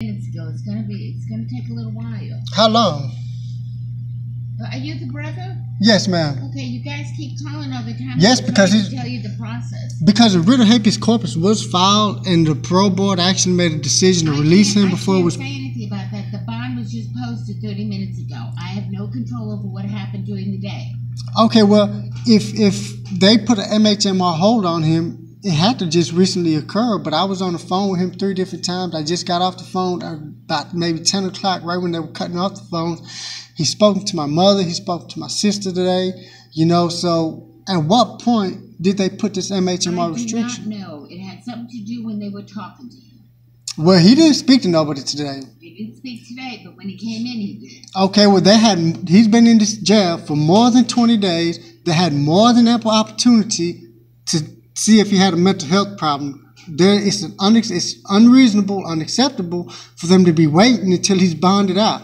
Minutes ago. It's gonna take a little while. How long? Are you the brother? Yes, ma'am. Okay, you guys keep calling all the time. Yes, because he's tell you the process. Because the writ of habeas corpus was filed, and the parole board actually made a decision to release him before it was. I can't say anything about that. The bond was just posted 30 minutes ago. I have no control over what happened during the day. Okay, well, if they put an MHMR hold on him, it had to just recently occur. But I was on the phone with him 3 different times. I just got off the phone about maybe 10 o'clock, right when they were cutting off the phone. He's spoken to my mother. He spoke to my sister today. You know, so at what point did they put this MHMR restriction? I do not know. It had something to do when they were talking to him. Well, he didn't speak to nobody today. He didn't speak today, but when he came in, he did. Okay, well, he's been in this jail for more than 20 days. They had more than ample opportunity to see if he had a mental health problem. It's unreasonable, unacceptable for them to be waiting until he's bonded out.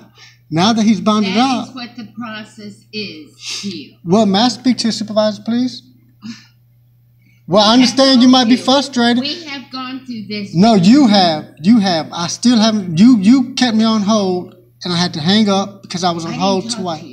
Now that he's bonded out... That is what the process is here. Well, may I speak to the supervisor, please? Well, I understand you might be frustrated. We have gone through this. No, you have. You have. I still haven't. You kept me on hold, and I had to hang up because I was on hold twice.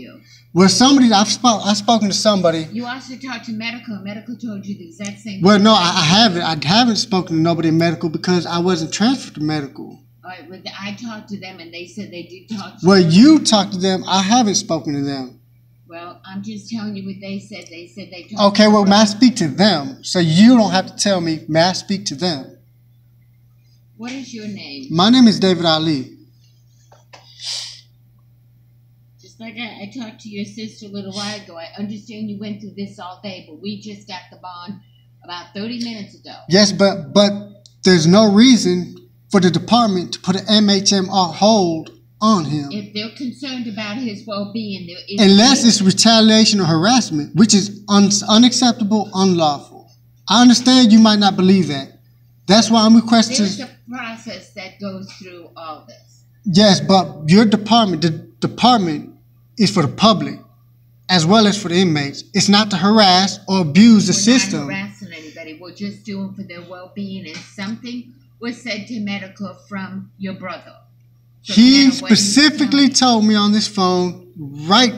Well, I've spoken to somebody. You also talked to medical. Medical told you the exact same thing. Well, no, I haven't. I haven't spoken to nobody in medical because I wasn't transferred to medical. All right, well, I talked to them, and they said they did talk to you. Well, you talked to them. I haven't spoken to them. Well, I'm just telling you what they said. They said they talked Okay, well, may I speak to them? So you don't have to tell me. May I speak to them? What is your name? My name is David Ali. Just like I talked to your sister a little while ago. I understand you went through this all day, but we just got the bond about 30 minutes ago. Yes, but there's no reason for the department to put an MHMR hold on him. If they're concerned about his well-being, unless it's retaliation or harassment, which is unacceptable, unlawful. I understand you might not believe that. That's why I'm requesting. There's a process that goes through all this. Yes, but your department, the department is for the public as well as for the inmates. It's not to harass or abuse the system. We're not harassing anybody. We're just doing for their well-being, and something was said to medical from your brother. So he specifically told me on this phone right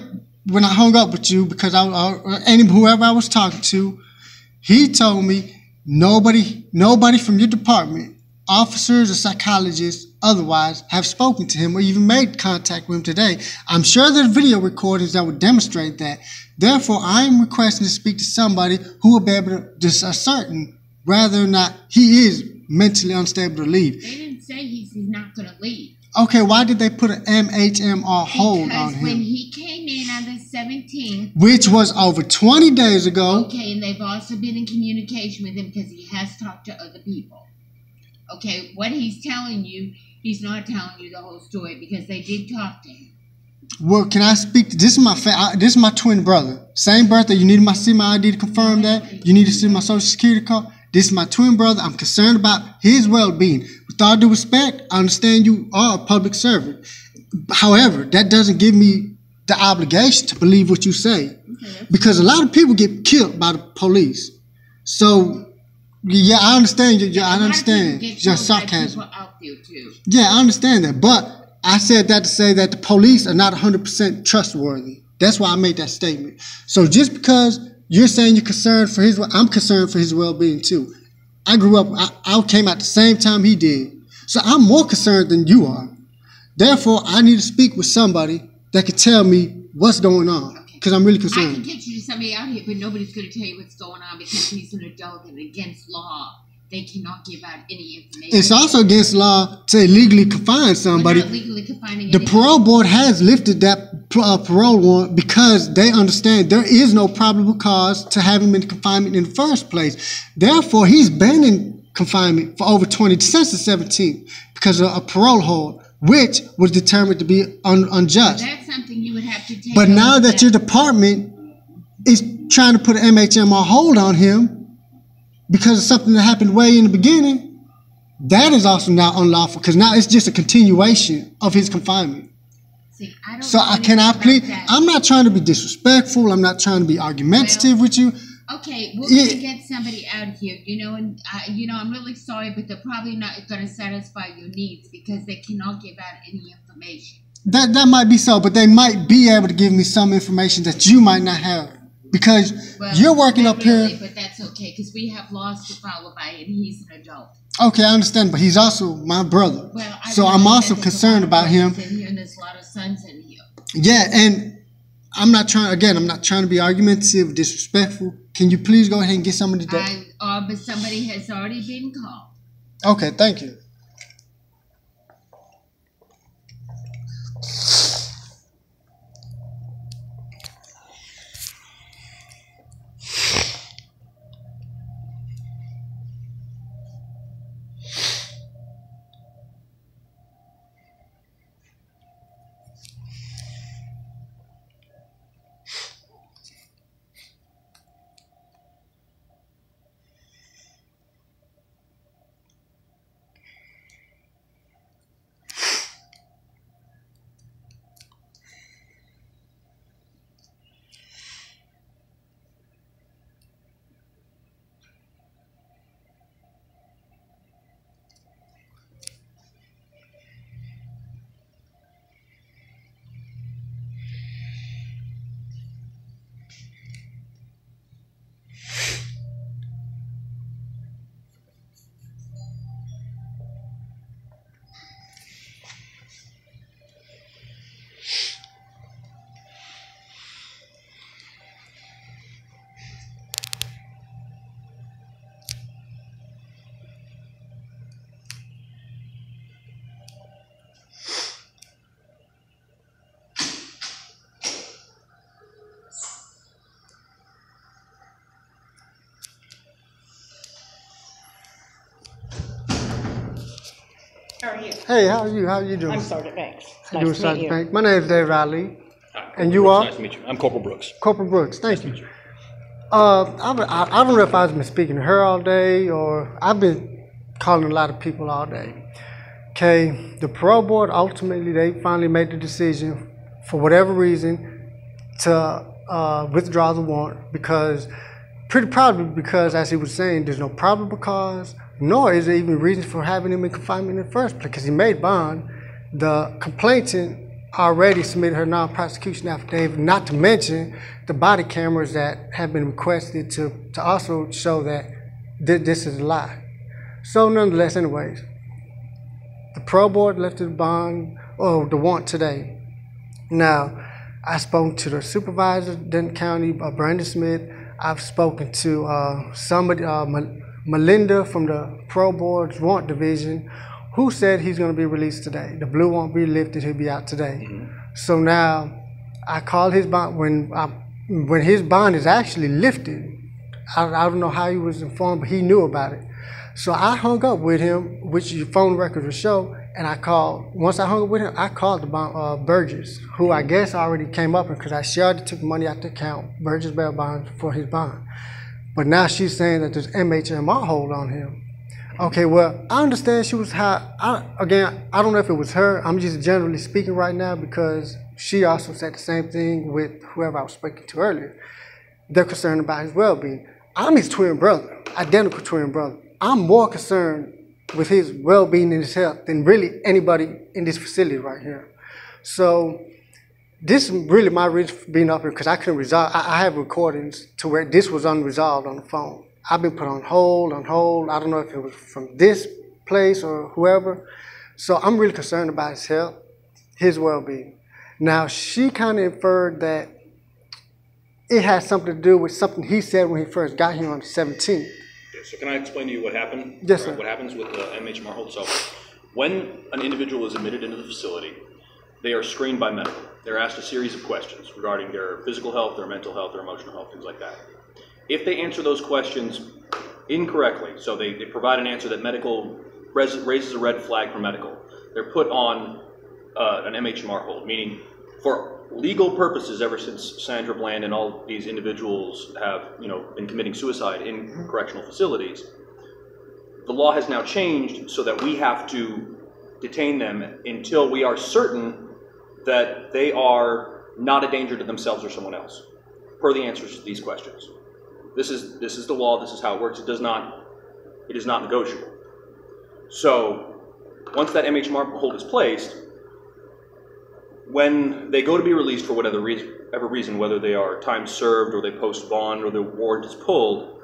when I hung up with you, because whoever I was talking to, he told me nobody from your department, officers or psychologists, otherwise, have spoken to him or even made contact with him today. I'm sure there's video recordings that would demonstrate that. Therefore, I am requesting to speak to somebody who will be able to just ascertain whether or not he is mentally unstable to leave. They didn't say he's not going to leave. Okay, why did they put an MHMR hold on him? Because when he came in on the 17th... Which was over 20 days ago. Okay, and they've also been in communication with him because he has talked to other people. Okay, what he's telling you, he's not telling you the whole story because they did talk to him. Well, can I speak to... This is my twin brother. Same birthday. You need to see my ID to confirm that? You need to see my social security card? This is my twin brother. I'm concerned about his well-being. With all due respect, I understand you are a public servant. However, that doesn't give me the obligation to believe what you say. Okay. Because a lot of people get killed by the police. So, yeah, I understand. I understand your sarcasm. Out there too. Yeah, I understand that. But I said that to say that the police are not 100% trustworthy. That's why I made that statement. So just because you're saying you're concerned for I'm concerned for his well-being too. I grew up, I came out the same time he did. So I'm more concerned than you are. Therefore, I need to speak with somebody that can tell me what's going on. Because I'm really concerned. I can get you to somebody out here, but nobody's going to tell you what's going on because he's an adult and against law. They cannot give out any information. It's also against law to illegally confine somebody. We're not legally confining the parole board has lifted that parole warrant because they understand there is no probable cause to have him in confinement in the first place. Therefore, he's been in confinement for over 20 since the 17th because of a parole hold, which was determined to be unjust. So that's something you would have to take. But now that your department is trying to put an MHMR hold on him, because of something that happened way in the beginning, that is also now unlawful because now it's just a continuation of his confinement. See, I don't so can I please? I'm not trying to be disrespectful. I'm not trying to be argumentative with you. Okay, we're gonna get somebody out here, and I'm really sorry, but they're probably not gonna satisfy your needs because they cannot give out any information. That might be so, but they might be able to give me some information that you might not have because you're working up really, here. But that's okay because we have laws to follow by, and he's an adult. Okay, I understand, but he's also my brother, well, so I'm also concerned about him. In here, and there's a lot of sons in here. Yeah, and I'm not trying to be argumentative, disrespectful. Can you please go ahead and get somebody that? But somebody has already been called. Okay, thank you. How are you? Hey, how are you? How are you doing? I'm Sergeant Banks. How you doing, Sergeant Banks? My name is David Ali. And you are? Nice to meet you. I'm Corporal Brooks. Corporal Brooks, thank you. I don't know if I've been speaking to her all day or I've been calling a lot of people all day. Okay, the parole board, ultimately, they finally made the decision, for whatever reason, to withdraw the warrant pretty probably because, as he was saying, there's no probable cause, nor is there even reason for having him in confinement in the first place, because he made bond. The complainant already submitted her non-prosecution affidavit, not to mention the body cameras that have been requested to also show that this is a lie. So nonetheless, anyways, the parole board lifted the warrant today. Now, I spoke to the supervisor, Denton County, Brandon Smith. I've spoken to somebody, Melinda from the parole board's warrant division, who said he's going to be released today. The blue won't be lifted, he'll be out today. Mm-hmm. So now, I called his bond, when his bond is actually lifted, I don't know how he was informed, but he knew about it. So I hung up with him, which your phone records will show, and once I hung up with him, I called the bond, Burgess, who I guess already came up, because she already took money out the account, Burgess bail bond, for his bond. But now she's saying that there's MHMR hold on him. Okay, well, I understand she was high. I don't know if it was her. I'm just generally speaking right now because she also said the same thing with whoever I was speaking to earlier. They're concerned about his well-being. I'm his twin brother, identical twin brother. I'm more concerned with his well-being and his health than really anybody in this facility right here. So this is really my reason for being up here, because I couldn't resolve. I have recordings to where this was unresolved on the phone. I've been put on hold. I don't know if it was from this place or whoever. So I'm really concerned about his health, his well-being. Now, she kind of inferred that it had something to do with something he said when he first got here on the 17th. So can I explain to you what happened? Yes, sir. What happens with the MHMR hold? So when an individual is admitted into the facility, they are screened by medical. They're asked a series of questions regarding their physical health, their mental health, their emotional health, things like that. If they answer those questions incorrectly, so they provide an answer that medical raises a red flag for medical, they're put on an MHMR hold, meaning for legal purposes, ever since Sandra Bland and all these individuals have been committing suicide in correctional facilities, the law has now changed so that we have to detain them until we are certain that they are not a danger to themselves or someone else, per the answers to these questions. This is the law. This is how it works. It is not negotiable. So once that MHMR hold is placed, when they go to be released for whatever reason, whether they are time served or they post bond or the warrant is pulled,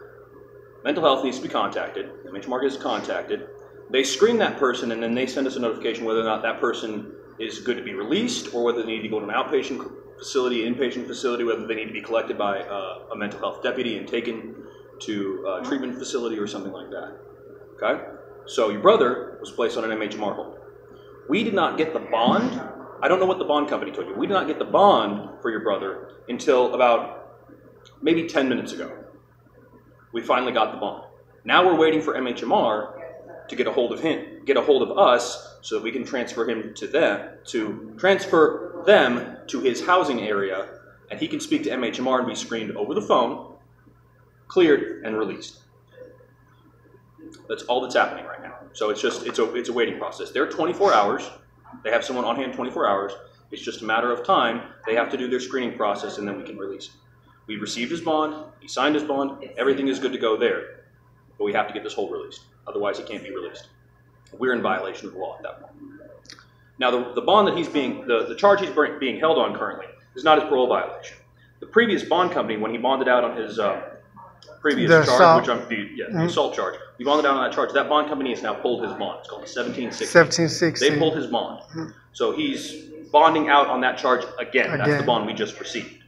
mental health needs to be contacted. MHMR gets contacted. They screen that person, and then they send us a notification whether or not that person is good to be released, or whether they need to go to an outpatient facility, inpatient facility, whether they need to be collected by a mental health deputy and taken to a treatment facility or something like that. Okay? So your brother was placed on an MHMR hold. We did not get the bond. I don't know what the bond company told you. We did not get the bond for your brother until about maybe 10 minutes ago. We finally got the bond. Now we're waiting for MHMR to get a hold of him, get a hold of us, so that we can transfer him to them, to his housing area, and he can speak to MHMR and be screened over the phone, cleared, and released. That's all that's happening right now. So it's a waiting process. They're 24 hours. They have someone on hand 24 hours. It's just a matter of time. They have to do their screening process, and then we can release him. We received his bond. He signed his bond. Everything is good to go there. But we have to get this hold released. Otherwise, he can't be released. We're in violation of the law at that point. Now, the bond that the charge he's being held on currently is not his parole violation. The previous bond company, when he bonded out on his previous charge, the assault charge, we bonded out on that charge. That bond company has now pulled his bond. It's called the 1760. They pulled his bond. So he's bonding out on that charge again. That's the bond we just received.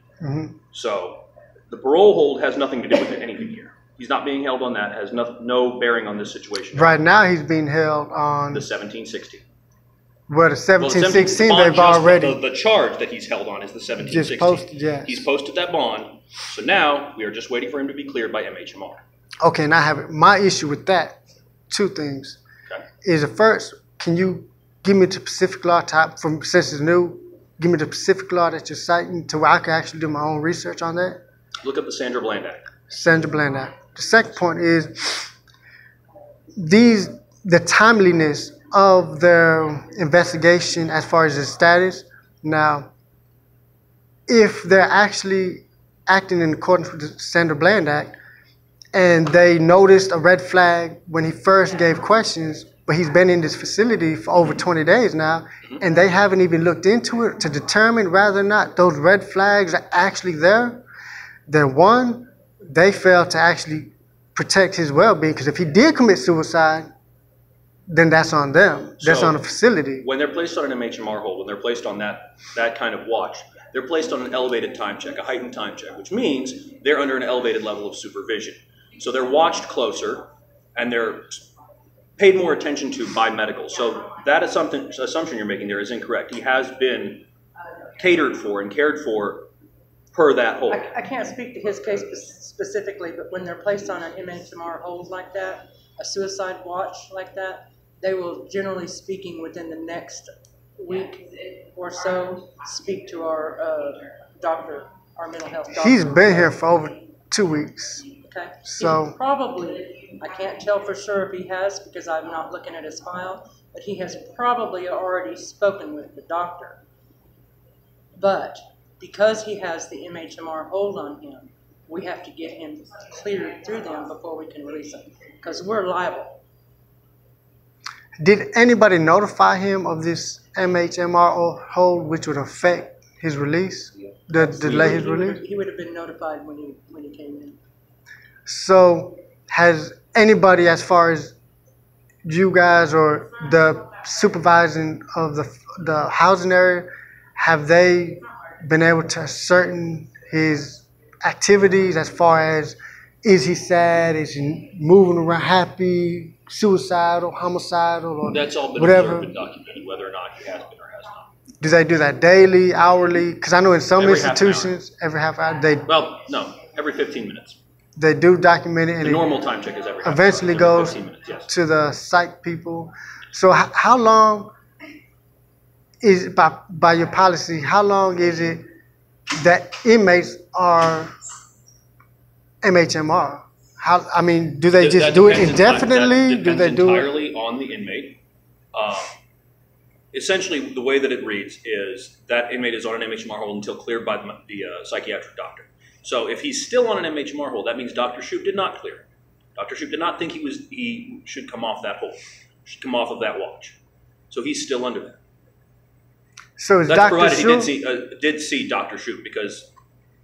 So the parole hold has nothing to do with anything here. He's not being held on that. It has no bearing on this situation. Right now he's being held on the 1760. Well, the 1716 they've already. The charge that he's held on is the 1760. Just posted, yeah. He's posted that bond. So now we are just waiting for him to be cleared by MHMR. Okay, and I have my issue with that. Two things. Okay. Is the first, can you give me the specific law type from since it's new? Give me the specific law that you're citing to where I can actually do my own research on that. Look up the Sandra Bland Act. Sandra Bland Act. The second point is the timeliness of their investigation as far as the status. Now, if they're actually acting in accordance with the Sandra Bland Act and they noticed a red flag when he first gave questions, but he's been in this facility for over 20 days now, and they haven't even looked into it to determine whether or not those red flags are actually there, then one, they failed to actually protect his well-being, because if he did commit suicide, then that's on them. That's on the facility. When they're placed on an MHMR hold, when they're placed on that kind of watch, they're placed on an elevated time check, a heightened time check, which means they're under an elevated level of supervision. So they're watched closer, and they're paid more attention to by medical. So that assumption you're making there is incorrect. He has been catered for and cared for per that hold. I can't speak to his case specifically, but when they're placed on an MHMR hold like that, a suicide watch like that, they will, generally speaking, within the next week or so, speak to our doctor, our mental health doctor. He's been here for over 2 weeks. Okay. So he probably, I can't tell for sure if he has because I'm not looking at his file, but he has probably already spoken with the doctor. But because he has the MHMR hold on him, we have to get him cleared through them before we can release him, because we're liable. Did anybody notify him of this MHMR hold, which would affect his release, delay his release? He would have been notified when he came in. So has anybody, as far as you guys or the supervising of the housing area, have they been able to ascertain his activities as far as, is he sad, is he moving around happy, suicidal, homicidal, or that's all been whatever? observed and documented, whether or not he has been or has not. Do they do that daily, hourly? Because I know in some Every institutions, every half hour, every 15 minutes. They do document it, and The normal time check is every half eventually hour, every goes 15 minutes, yes. to the psych people. So how long is, by your policy, how long is it that inmates are MHMR? Do they just do it indefinitely? That Do they do it entirely on the inmate. Essentially, the way that it reads is that inmate is on an MHMR hold until cleared by the psychiatric doctor. So if he's still on an MHMR hold, that means Dr. Shoup did not clear him. Dr. Shoup did not think he should come off that hold, should come off of that watch. So he's still under that. So is That's Dr. provided Shoup, he did see Dr. Shoup, because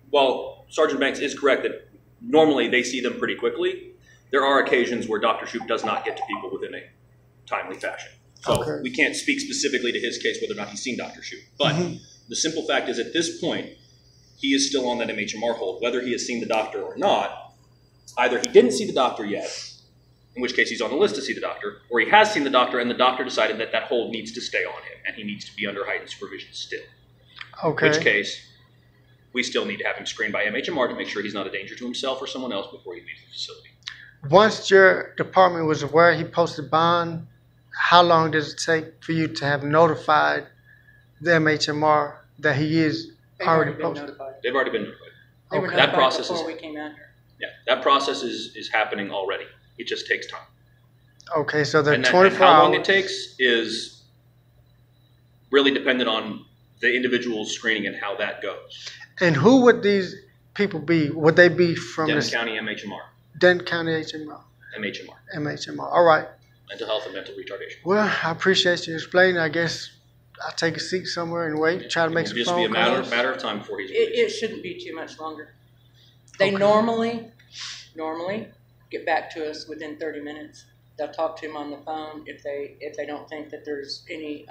while Sergeant Banks is correct that normally they see them pretty quickly, there are occasions where Dr. Shoup does not get to people within a timely fashion. So we can't speak specifically to his case whether or not he's seen Dr. Shoup. But the simple fact is, at this point, he is still on that MHMR hold. Whether he has seen the doctor or not, either he didn't see the doctor yet, in which case he's on the list to see the doctor, or he has seen the doctor and the doctor decided that that hold needs to stay on him and he needs to be under heightened supervision still. okay. In which case, we still need to have him screened by MHMR to make sure he's not a danger to himself or someone else before he leaves the facility. Once your department was aware he posted bond, how long does it take for you to have notified the MHMR that he is They've already been posted? notified. They've already been notified. They were Okay. That notified process before is- we came out here. Yeah, that process is happening already. It just takes time. Okay, so the And 24 how long hours. it takes is really dependent on the individual's screening and how that goes. And who would these people be? Would they be from Denton the County MHMR, Denton County MHMR? MHMR, All right. mental health and mental retardation. Well, I appreciate you explaining. I guess I'll take a seat somewhere and wait, try to make It some will just be a phone calls. matter of time before he's It released. shouldn't be too much longer. They Okay. normally get back to us within 30 minutes. They'll talk to him on the phone if they don't think that there's any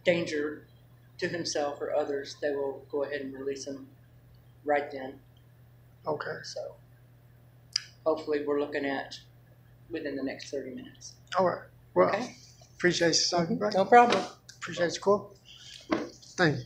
danger to himself or others. They will go ahead and release him right then. Okay. So hopefully we're looking at within the next 30 minutes. All right. Well, Okay. appreciate you, Sergeant. No problem. Appreciate your call. Thank you.